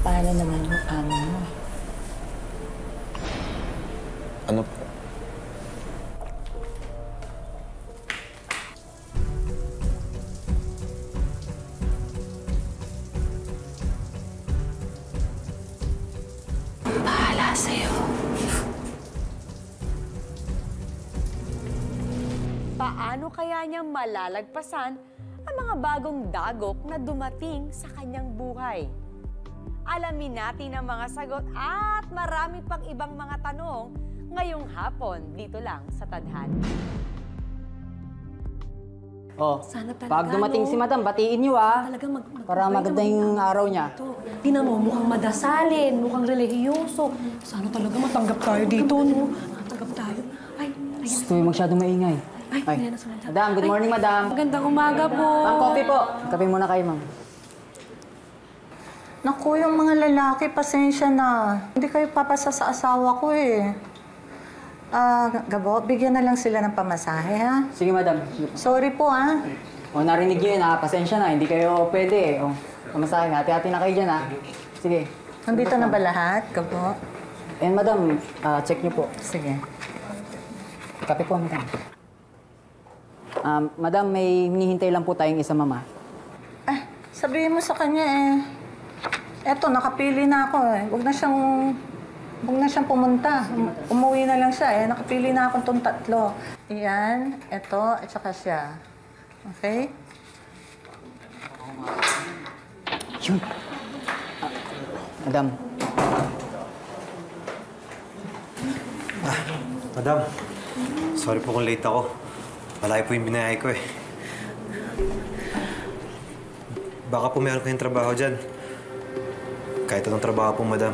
Paano naman yung amo mo? Ano po? Bahala sa'yo. Paano kaya niya malalagpasan ang mga bagong dagok na dumating sa kanyang buhay? Alamin natin ang mga sagot at marami pang ibang mga tanong ngayong hapon dito lang sa Tadhana. Oh, Sana talaga, pag dumating no? si Madam, batiin niyo ah. Talaga Para maganda yung araw niya. Tingnan mo, mukhang madasalin, mukhang relihiyoso. Sana talaga matanggap tayo dito, no? Matanggap tayo. Ay, ayan. Gusto yung masyadong maingay. Ayan na sila. Madam, good morning, Madam. Magandang umaga po. Ma'am, coffee po. Kape muna kayo, ma'am. Naku, yung mga lalaki, pasensya na. Hindi kayo papasa sa asawa ko eh. Gabo, bigyan na lang sila ng pamasahe, ha? Sige, Madam. Sorry po, ha? O, narinig niyo yun, ha? Pasensya na. Hindi kayo pwede, eh. O, kamasahin. Hati-hati na kayo dyan, ha? Sige. Nandito na ba lahat, Gabo? And, Madam, check niyo po. Sige. Kape po, Madam. Madam, may hinihintay lang po tayong isa, Mama. Sabihin mo sa kanya eh. Eto, nakapili na ako eh. Huwag na siyang pumunta. Umuwi na lang siya eh. Nakapili na akong itong tatlo. Iyan, eto, at saka siya. Okay? Yun. Madam. Madam, sorry po kung late ako. Malayo po yung binayay ko eh. Baka po meron kayong trabaho dyan. Kahit anong trabaho po, madam.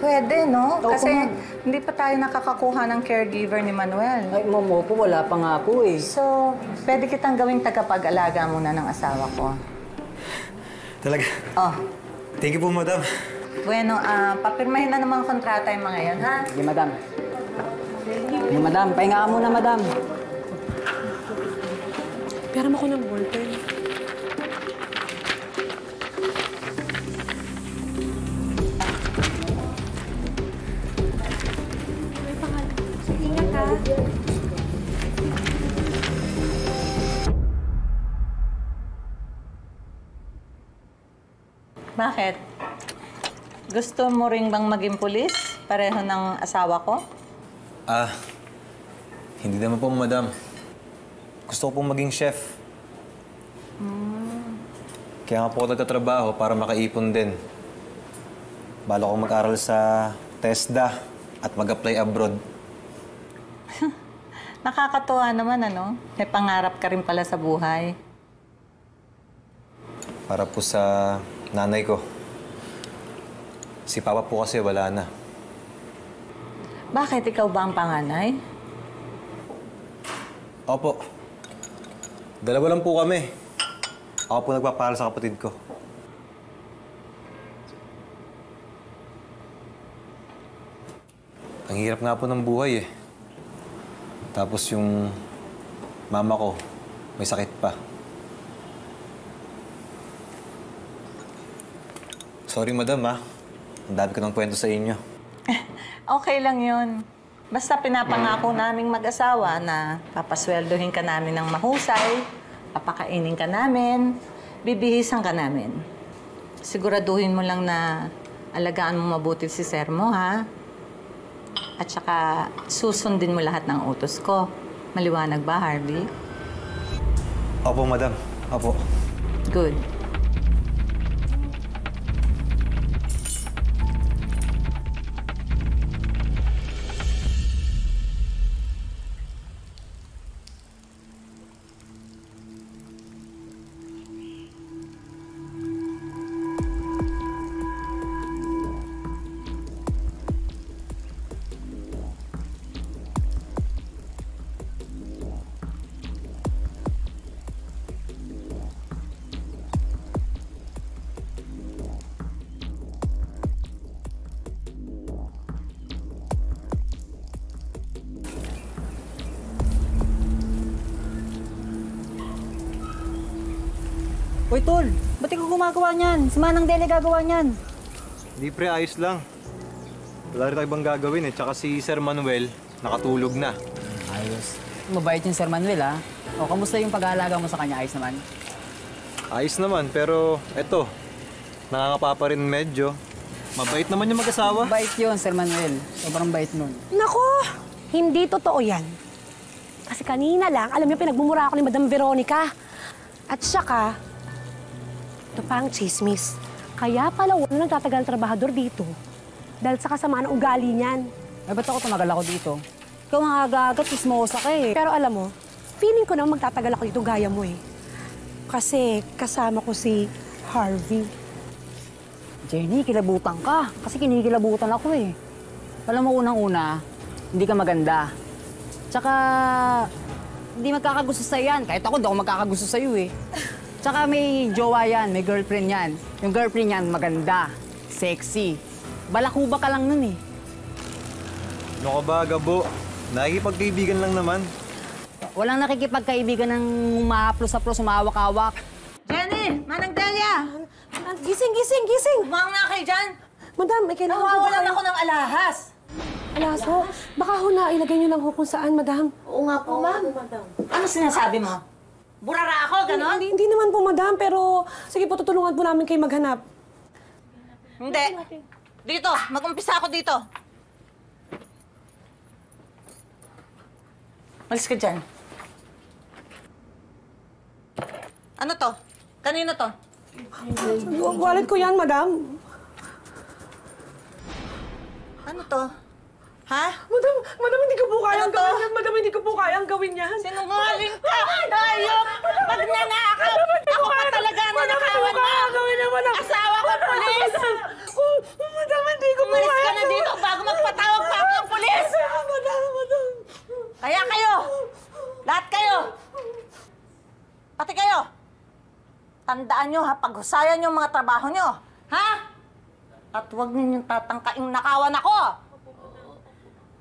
Pwede, no? Opo, Kasi ma'am. hindi pa tayo nakakakuha ng caregiver ni Manuel. Ay, Ma'am, po, wala pa nga po eh. So, pwede kitang gawing tagapag-alaga muna ng asawa ko. Talaga? Oh, Thank you po, madam. bueno, papirmahin na ng mga kontrata yung mga yan, ha? Sige, Madam. Sige, Madam. Pahinga ka muna, Madam. Pero mo ko ng ballpen. May pangalan. Sige, ingat ha. Bakit? Gusto mo ring bang maging pulis? Pareho ng asawa ko? Hindi naman po, madam. Gusto ko pong maging chef. Kaya nga po ako nagtatrabaho para makaipon din. Bala ko mag-aral sa TESDA at mag-apply abroad. Nakakatuwa naman, ano? May pangarap ka rin pala sa buhay. Para po sa nanay ko. Si Papa po kasi wala na. Bakit ikaw ba ang panganay? Opo. Dalawa lang po kami. Ako po nagpapaaral sa kapatid ko. Ang hirap nga po ng buhay eh. Tapos yung mama ko, may sakit pa. Sorry, madam, ha. Ang dami ko ng kwento sa inyo. Okay lang yun. Basta pinapangako naming mag-asawa na papasweldohin ka namin ng mahusay, papakainin ka namin, bibihisan ka namin. Siguraduhin mo lang na alagaan mo mabuti si sir mo, ha? At saka susundin mo lahat ng utos ko. Maliwanag ba, Harvey? Opo, madam. Opo. Good. Uy, Tol, ba't ikaw gumagawa niyan? Si Manang Dele gagawa niyan. Hindi pre, ayos lang. Wala rin tayo ibang gagawin eh. Tsaka si Sir Manuel, nakatulog na. Ayos. Mabait yung Sir Manuel, ha? O, kamusta yung pag-aalaga mo sa kanya? Ayos naman? Ayos naman, pero eto, nakakapa pa rin medyo. Mabait naman yung mag-asawa. Bait yun, Sir Manuel. Sobrang bait nun. Nako, hindi totoo yan. Kasi kanina lang, alam niyo, pinagmumura ako ni Madam Veronica. At saka, ito pa ang chismis. Kaya pala wala nagtatagal trabahador dito. Dahil sa kasamaan ng ugali niyan. Eh, ba't ako tumagal ako dito? Ikaw ang aga-aga, chismosa ka eh. Pero alam mo, feeling ko naman magtatagal ako dito gaya mo eh. Kasi kasama ko si Harvey. Jenny, kilabutan ka. Kasi kinikilabutan ako eh. Alam mo, unang-una, hindi ka maganda. Tsaka, hindi magkakagusto sa'yo yan. Kahit ako, hindi ako magkakagusto sa'yo eh. Tsaka may jowa yan, may girlfriend yan. Yung girlfriend yan, maganda, sexy. Balakuba ka lang nun eh. Ano ka ba, Gabo? Nakikipagkaibigan lang naman. Walang nakikipagkaibigan ng umahaplos-haplos, umawak-awak. Jenny! Manang Delia! Gising, gising, gising! Umang na kayo dyan! Madam, may kailangan po ba Nawawalan kayo? ako ng alahas! Alaso, baka ho na ilagay niyo lang ho kung saan, madam. Oo nga po, ma'am. Ano sinasabi mo? Burara ako, ganon? Hindi naman po, madam, pero sige po, tutulungan po namin kayo maghanap. Hindi. Dito, mag-umpisa ako dito. Malis ka dyan. Ano to? Kanino to? Wallet ko yan, madam. Ano to? Ha? Madam, hindi ko po kayang Ano to? gawin yan. Madam, hindi ko po kayang gawin yan. Sinungaling ka! Dayok! Magnanakaw! Ako pa talaga ang nanakawan mo! gawin naman ako. Asawa ko, pulis! Madam, hindi ko po Umalis ka na dito bago magpatawag pa ako ng pulis! Madam. Kaya kayo! Lahat kayo! Pati kayo! Tandaan nyo ha, paghusayan yung mga trabaho nyo. Ha? At huwag ninyong tatangkaing nakawan ako!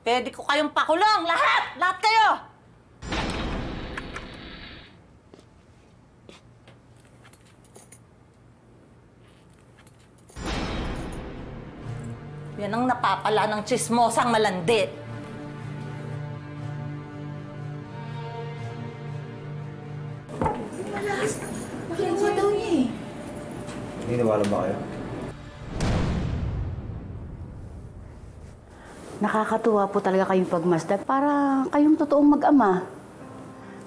Pwede ko kayong pakulong! Lahat! Lahat kayo! Yan ang napapala ng tsismosang malandi. Naniniwala ba kayo? Nakakatuwa po talaga kayong pagmasdan para kayong totoong mag-ama.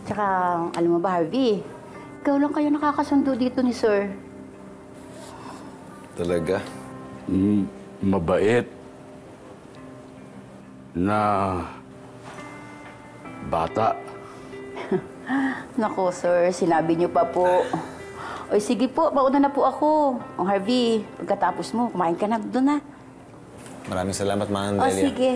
Tsaka, alam mo ba, Harvey, ikaw lang kayo nakakasundo dito ni Sir. Talaga? Mabait na bata. Nako, Sir, sinabi niyo pa po. Oy, sige po, mauna na po ako. O, Harvey, pagkatapos mo, kumain ka na doon na. Maraming salamat, Manang O, Delia. sige.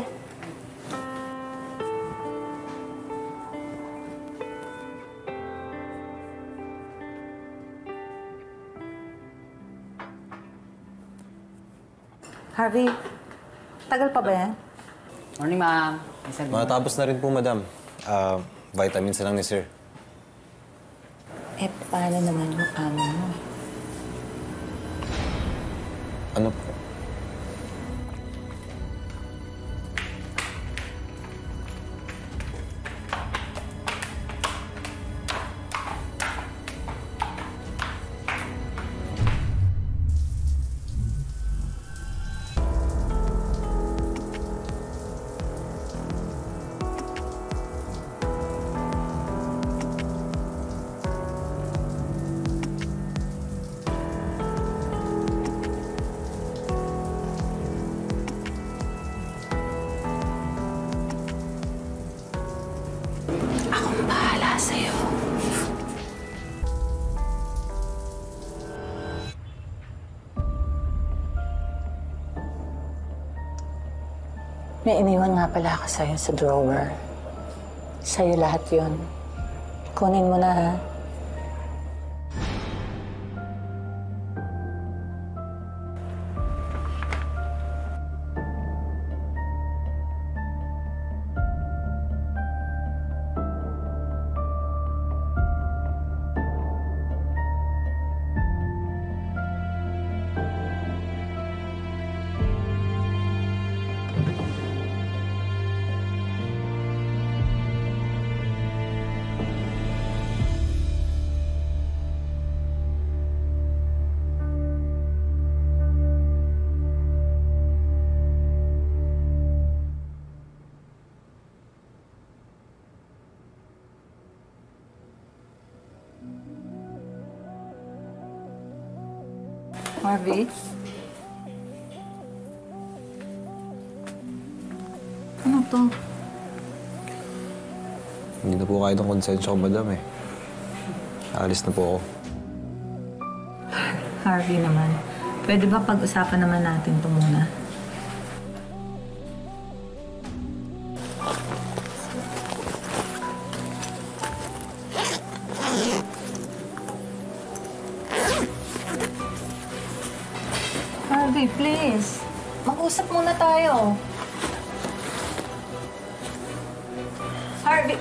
Harvey, tagal pa ba yan? Morning, ma'am. Yes, sir. Matapos na rin po, madam. Vitamins na lang ni Sir. Eh, paano naman yung amo mo? Ano po? May iniwan nga pala ako sa'yo sa drawer. Sa'yo lahat yon. Kunin mo na, ha? Harvey? Ano to? Hindi na po kayo ng konsensya ko, madam eh. Aalis na po ako. Harvey naman. Pwede ba pag-usapan naman natin ito muna? Harvey, please. Mag-usap muna tayo. Harvey!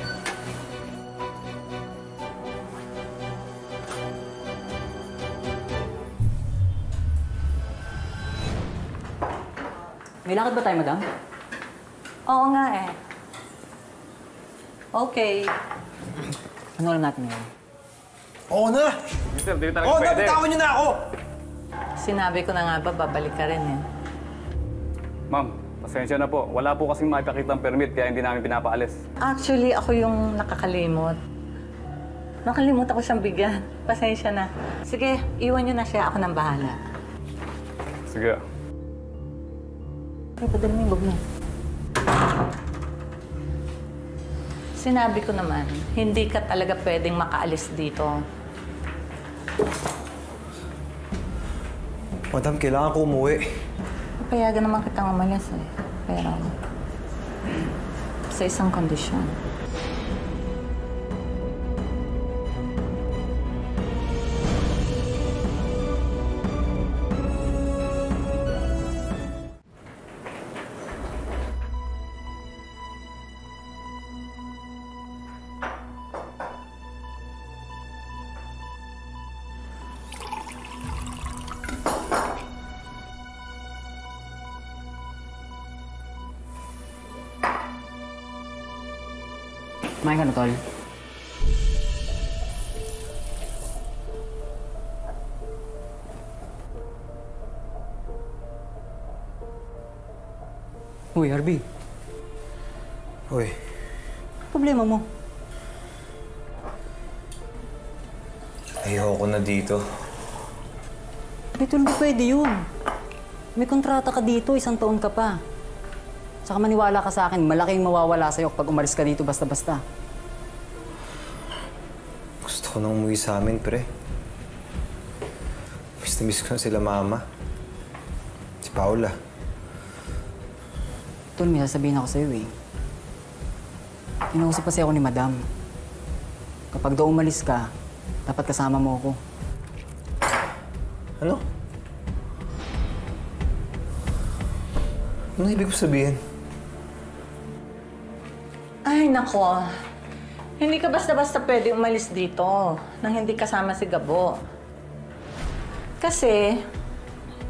May lakad ba tayo, madam? Oo nga eh. Okay. Ano alam natin ngayon? Oo na! Mister, di talaga Oo na, pwede. bitawan niyo na ako! Sinabi ko na nga ba, babalik ka rin eh. Ma'am, pasensya na po. Wala po kasing makipakitang permit kaya hindi namin pinapaalis. Actually, ako yung nakakalimot. Nakalimot ako siyang bigyan. Pasensya na. Sige, iwan niyo na siya. Ako nang bahala. Sige. Ay, padala mo yung bag mo. Sinabi ko naman, hindi ka talaga pwedeng makaalis dito. Madam, kailangan ko umuwi. Payagan naman kitang umalis eh. Pero, sa isang kondisyon. Kumain ka na, tol. Uy, Harvey. Uy, Problema mo? ayoko na dito. Dito hindi pwede yun. May kontrata ka dito, 1 taon ka pa. Saka maniwala ka sa akin, malaking mawawala sa'yo kapag umalis ka dito basta-basta. Gusto ko nang umuwi sa amin, pre. Miss na miss ko na sila mama. Si Paula. Tol, may sasabihin ako sa'yo eh. Kinausap kasi ako ni Madam. Kapag daw umalis ka, dapat kasama mo ako. Ano? Ano ibig ko sabihin? Ay, nako. Hindi ka basta-basta pwede umalis dito nang hindi kasama si Gabo. Kasi,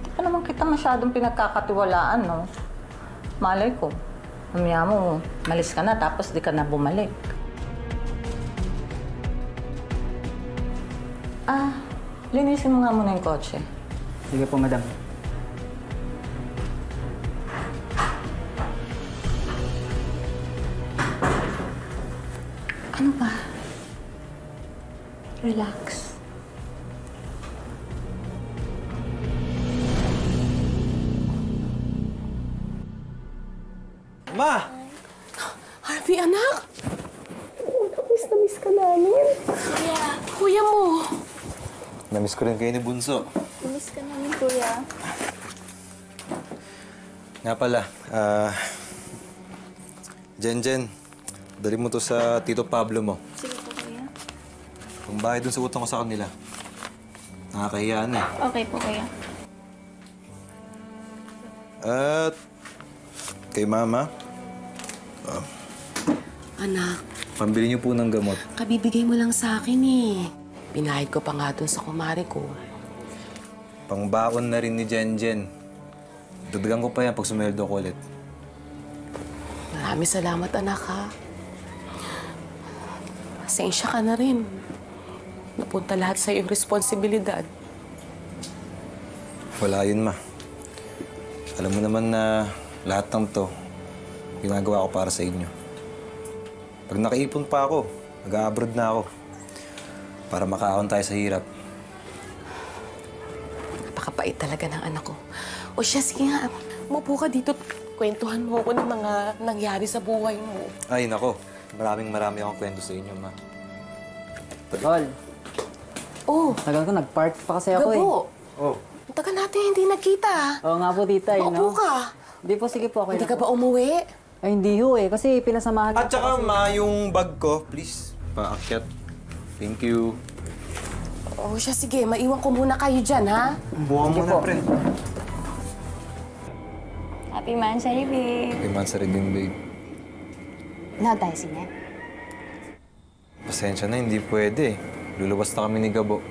di pa naman kita masyadong pinagkakatiwalaan, no? Malay ko, mamaya mo, malis ka na tapos di ka na bumalik. Linisin mo nga muna yung kotse. Sige po, Madam. Ano ba? Relax. Ma! Harvey, anak! Miss na miss ka namin. Kuya mo. Namiss ko rin kayo ni Bunso. Miss ka namin, kuya. Nga pala, Jen, dali mo to sa Tito Pablo mo. Sige po, kuya. Kung bahay dun sa utang ko sa kanila. Nakakahiyaan eh. Okay po, kuya. At kay Mama, Anak, pambili niyo po ng gamot. kabibigay mo lang sa akin eh. Pinahid ko pa nga dun sa kumare ko. Pangbaon na rin ni Jen. Dagdagan ko pa yan pag sumeldo ko ulit. Maraming salamat, anak, ha. Pasensya ka na rin. Napunta lahat sa iyong responsibilidad. Wala yun, Ma. Alam mo naman na lahat ng to, ginagawa ko para sa inyo. Pag nakaipon pa ako, nag-a-abroad na ako. Para makaahon tayo sa hirap. Napakabait talaga ng anak ko. O siya, sige nga. Umupo ka dito. Kwentuhan mo ako ng mga nangyari sa buhay mo. Ay, nako. Marami akong kwento sa inyo, ma. Tol, Oh, tagal ko nag-park pa kasi ako eh. Gabo. Oh. Ang tagal natin hindi nagkita. Oo nga po, tita. Maupo ka. Hindi po, sige po. Okay Hindi na ka po. ba umuwi? Ay, hindi ho eh. Kasi pinasamahan At ko saka, kasi. ma, yung bag ko, please, paakyat. Thank you. O siya, sige. Maiwan ko muna kayo dyan, ha? Buha mo na, pre. Happy Mansari, babe. Happy Mansari din, babe. No, tayo sine. Pasensya na, hindi pwede. Lulabas na kami ni Gabo.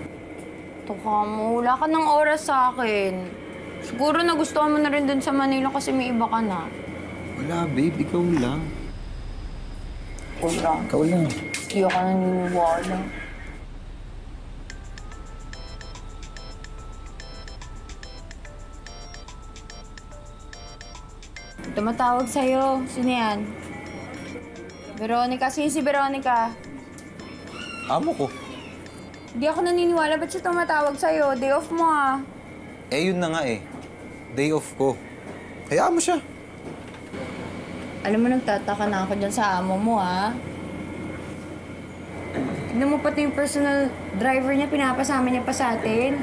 Tuka mo, wala ka ng oras sa akin. Siguro nagustuhan mo na rin dun sa Manila kasi may iba ka na. Wala, babe. Ikaw lang. Wala. Ikaw lang. Hindi ako naniniwala. Tumatawag sa'yo. Sino yan? Veronica. Sino si Veronica? Amo ko. Hindi ako naniniwala. Ba't siya tumatawag sa'yo? Day off mo ah. Eh, yun na nga eh. Day off ko. Hayaan mo siya. Alam mo, nagtataka na ako dyan sa amo mo ah. Tignan mo pati yung personal driver niya, pinapasama niya pa sa atin.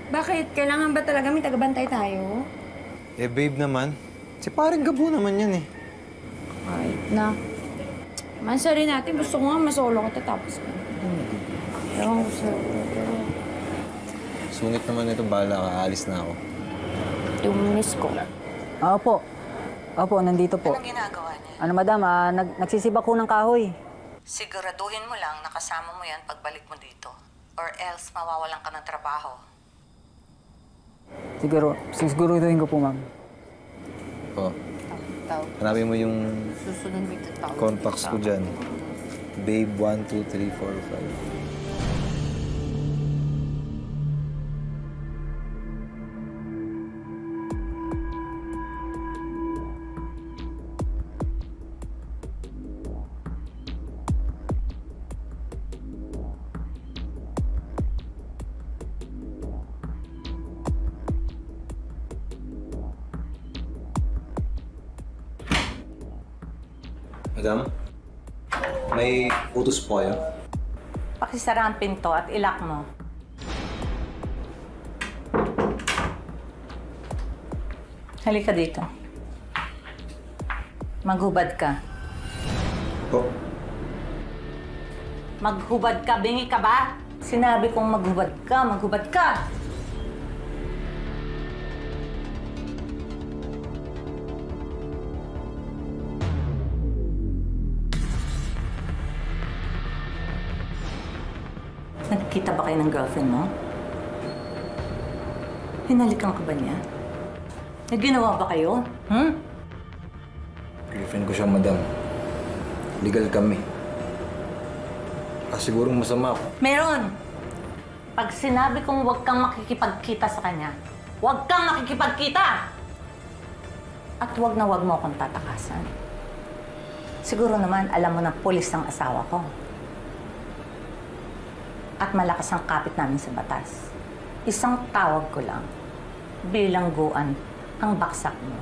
Bakit? Kailangan ba talaga may tagabantay tayo? Eh, babe naman. Si parang Gabo naman yan eh. Kahit na. Mansari natin, gusto ko nga masolo kita tapos ewan ko sa'yo. Sungit naman ito, bala ka. Aalis na ako. Tuminis ko. Opo, nandito po. Anong ginagawa niya? Ano, madam, nagsisibak ko ng kahoy. Siguraduhin mo lang nakasama mo yan pagbalik mo dito. Or else mawawalan ka ng trabaho. Siguruduhin ko po, ma'am. Oh, Tao. hanapin mo yung Susunod mo ito tao. contacts ko dyan. Babe 1, 2, 3, 4, 5. Madam, may utos po kayo? Pakisara ang pinto at ilak mo. Halika dito. Maghubad ka. Po. Maghubad ka, bingi ka ba? Sinabi kong maghubad ka, maghubad ka! Nagkita ba kayo ng girlfriend mo? Hinalikan ka ba niya? May ginawa ba kayo? Girlfriend ko siya, madam. Legal kami. Siguro masama ako. Meron! Pag sinabi kong huwag kang makikipagkita sa kanya, huwag kang makikipagkita! At huwag na huwag mo akong tatakasan. Siguro naman alam mo na pulis ang asawa ko. At malakas ang kapit namin sa batas. Isang tawag ko lang, bilangguan ang baksak mo.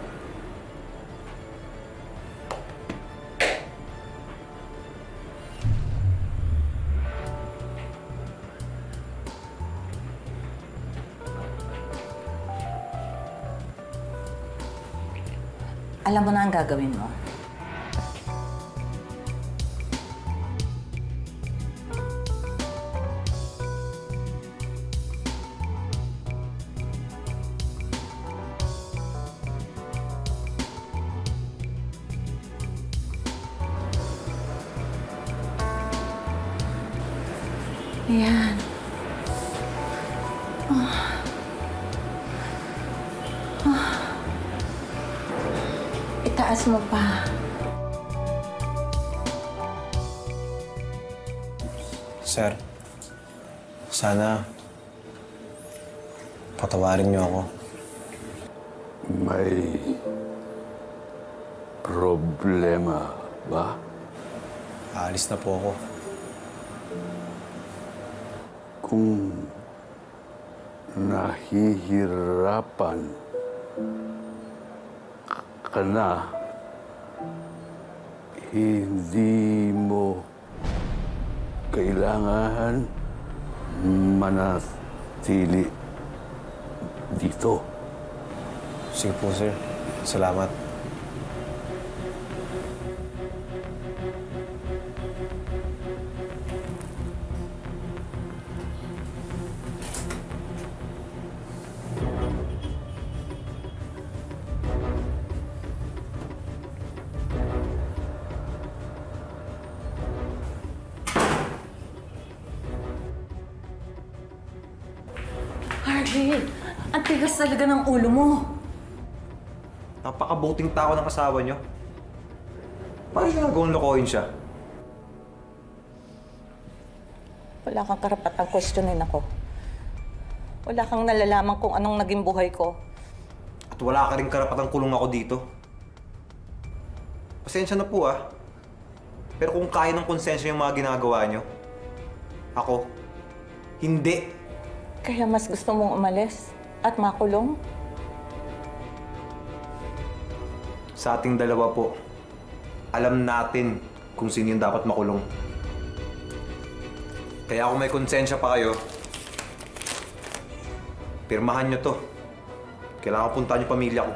Alam mo na ang gagawin mo. Ayan. Itaas mo pa. Sir, sana patawarin niyo ako. May problema ba? Aalis na po ako. Kung nahihirapan ka na, hindi mo kailangan manatili dito. Sige po, sir. Salamat. Harvey, ang tigas talaga ng ulo mo. Napakabuting tao ng asawa niyo. Bakit ginagawang lokohin siya? Wala kang karapatang questionin ako. Wala kang nalalaman kung anong naging buhay ko. At wala ka rin karapatang kulong ako dito. Pasensya na po Pero kung kaya ng konsensya yung mga ginagawa niyo, ako, hindi. Kaya mas gusto mong umalis at makulong? Sa ating dalawa po, alam natin kung sino yung dapat makulong. Kaya kung may konsensya pa kayo, pirmahan nyo to. Kailangan puntahan yung pamilya ko.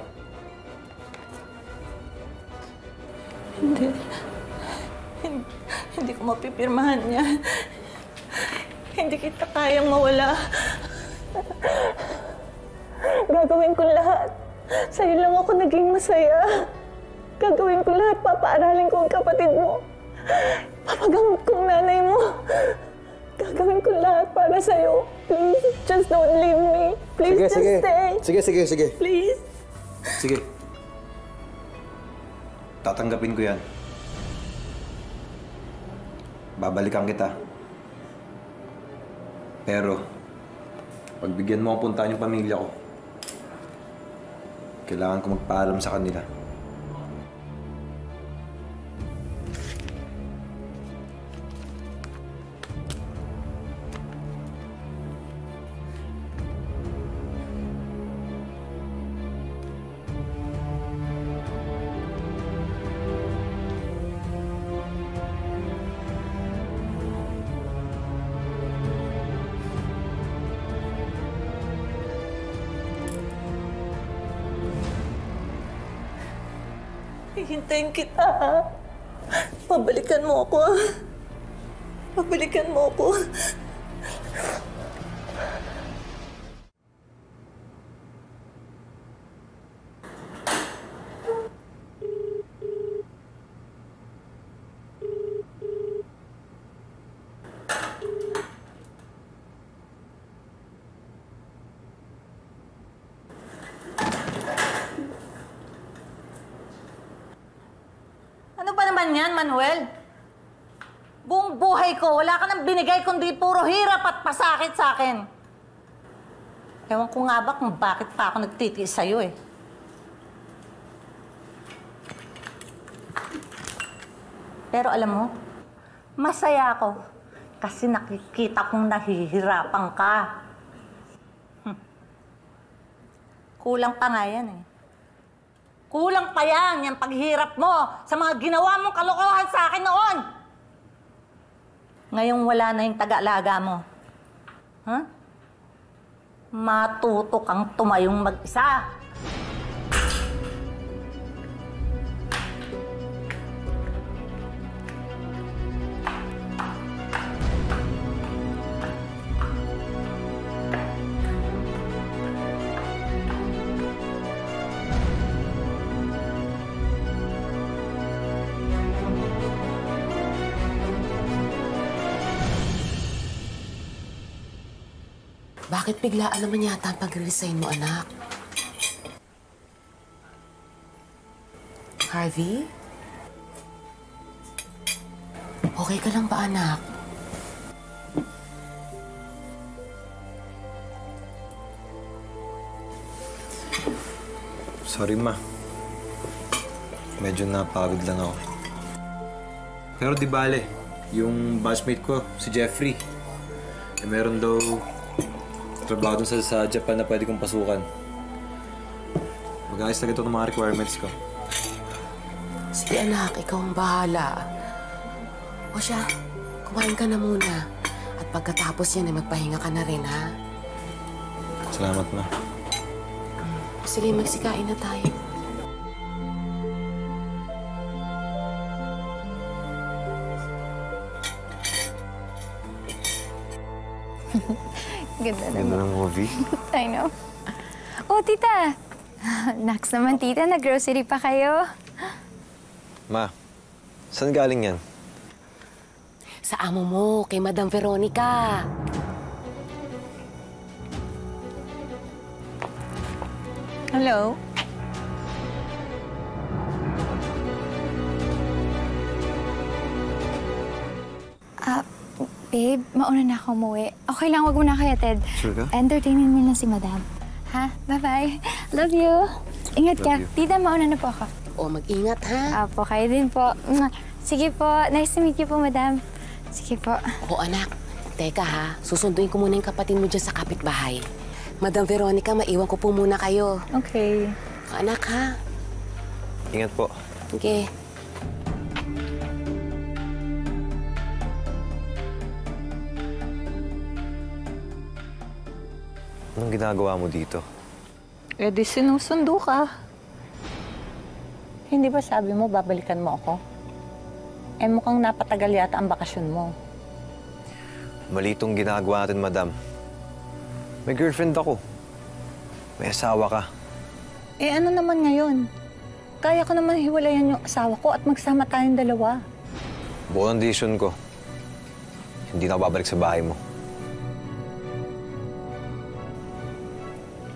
Hindi ko mapipirmahan yan. Hindi kita kayang mawala. Gagawin ko lahat. Sa'yo lang ako naging masaya. Gagawin ko lahat. Papaaralin ko ang kapatid mo. Papagamot ko ang nanay mo. Gagawin ko lahat para sa'yo. Please, just don't leave me. Please, stay. Sige. Please. Sige. Tatanggapin ko yan. Babalikan kita. Pero, pagbigyan mo akong puntahan yung pamilya ko, kailangan ko magpaalam sa kanila. Hihintayin kita, ha? Pabalikan mo ako, ha? Pabalikan mo ako. Ano ba naman yan, Manuel? Buong buhay ko, wala ka nang binigay kundi puro hirap at pasakit sa akin. Ewan ko nga ba kung bakit pa ako nagtitiis sa'yo eh. Pero alam mo, masaya ako kasi nakikita kong nahihirapan ka. Kulang pa nga yan eh. Kulang pa yan, yung paghirap mo sa mga ginawa mong kalokohan sa akin noon. Ngayong wala na yung taga-alaga mo. Huh? Matuto kang tumayong mag-isa. Bakit biglaan naman yata ang pag-resign mo, anak? Harvey? Okay ka lang ba, anak? Sorry, Ma. Medyo napagod lang ako. Pero di bale, yung batchmate ko, si Jeffrey, meron daw trabaho dun sa Japan na pwede kong pasukan. Mag-ayos na ito ng mga requirements ko. Sige anak, ikaw ang bahala. O siya, kumain ka na muna. At pagkatapos yan, ay magpahinga ka na rin, ha? Salamat, Ma. Sige, magsikain na tayo. Ganda Ganda ng movie. I know. Oh, tita. Next naman, tita. Nag-grocery pa kayo. Ma, saan galing yan? Sa amo mo, kay Madam Veronica. Hello? Babe, mauna na ako umuwi. Okay lang, wag mo na kayo, Ted. Sure ka? Entertainin mo lang si Madam. Ha? Bye-bye. Love you. Ingat ka. Love you. Tita, mauna na po ako. O, mag-ingat, ha? Apo, kayo din po. Sige po. Nice to meet you po, Madam. Sige po. O, anak. Teka, ha? Susunduin ko muna yung kapatid mo dyan sa kapitbahay. Madam Veronica, maiwan ko po muna kayo. Okay. O, anak, ha? Ingat po. Okay. Anong ginagawa mo dito? Eh di sinusundo ka. Hindi ba sabi mo babalikan mo ako? Eh mukhang napatagal yata ang bakasyon mo. Mali itong ginagawa natin, Madam. May girlfriend ako. May asawa ka. Eh ano naman ngayon? Kaya ko naman hiwalayan yung asawa ko at magsama tayong dalawa. Buo ang desisyon ko. Hindi na ako babalik sa bahay mo.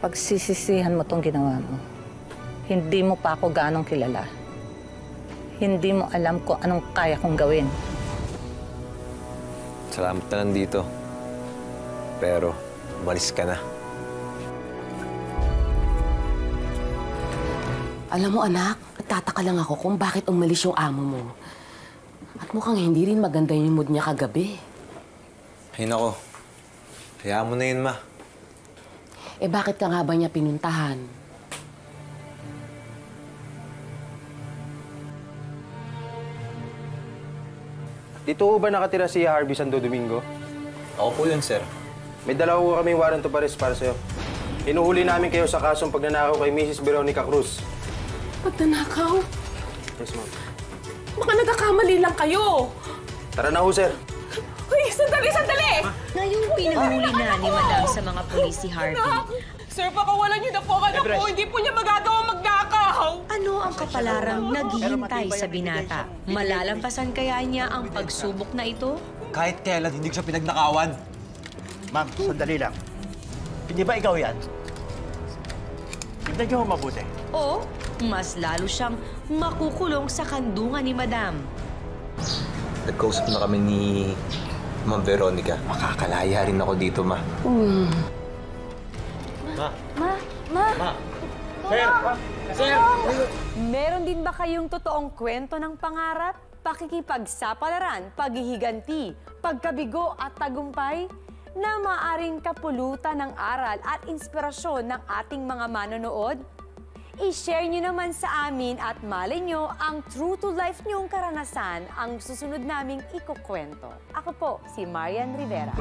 Pagsisisihan mo tong ginawa mo. Hindi mo pa ako ganong kilala. Hindi mo alam kung anong kaya kong gawin. Salamat na nandito. Pero, umalis ka na. Alam mo, anak, nagtataka lang ako kung bakit umalis yung amo mo. At mukhang hindi rin maganda yung mood niya kagabi. Ay nako. Hayaan mo na yun, Ma. Eh, bakit ka nga ba niya pinuntahan? Dito ba nakatira si Harvey Santo Domingo? Ako po yun, sir. May dala ko kami warrant of arrest para sa'yo. Hinuhuli namin kayo sa kasong pagnanakaw kay Mrs. Veronica Cruz. Pagnanakaw? Yes, ma'am. Baka nagkakamali lang kayo. Tara na ho, sir. Uy, sandali, sandali! Ngayong pinahuli na ni Madam sa mga pulis si Harvey. Sir, pakawalan niyo na po ang anak ko. Hindi po niya magagawa magnakaw. Ano ang kapalarang naghihintay sa binata? Malalampasan kaya niya ang pagsubok na ito? Kahit kailan, hindi ko siya pinagnakawan. Ma'am, sandali lang. Hindi ba ikaw yan? Tignan niyo ho mabuti. O mas lalo siyang makukulong sa kandungan ni Madam? Nagkausap na kami ni Ma'am Veronica. Makakalaya rin ako dito, Ma. Ma! Sir! Sir! Meron din ba kayong totoong kwento ng pangarap, pakikipagsapalaran, paghihiganti, pagkabigo at tagumpay na maaring kapulutan ng aral at inspirasyon ng ating mga manonood? I-share nyo naman sa amin at malay nyo ang true-to-life nyong karanasan ang susunod naming ikukwento. Ako po, si Marian Rivera.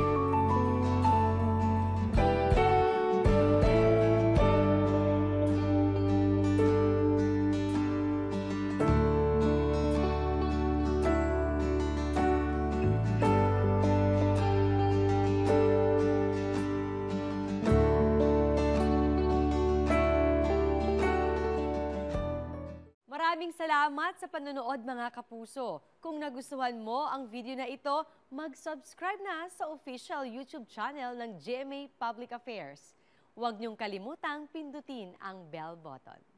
Maraming salamat sa panonood mga kapuso. Kung nagustuhan mo ang video na ito, mag-subscribe na sa official YouTube channel ng GMA Public Affairs. Huwag niyong kalimutang pindutin ang bell button.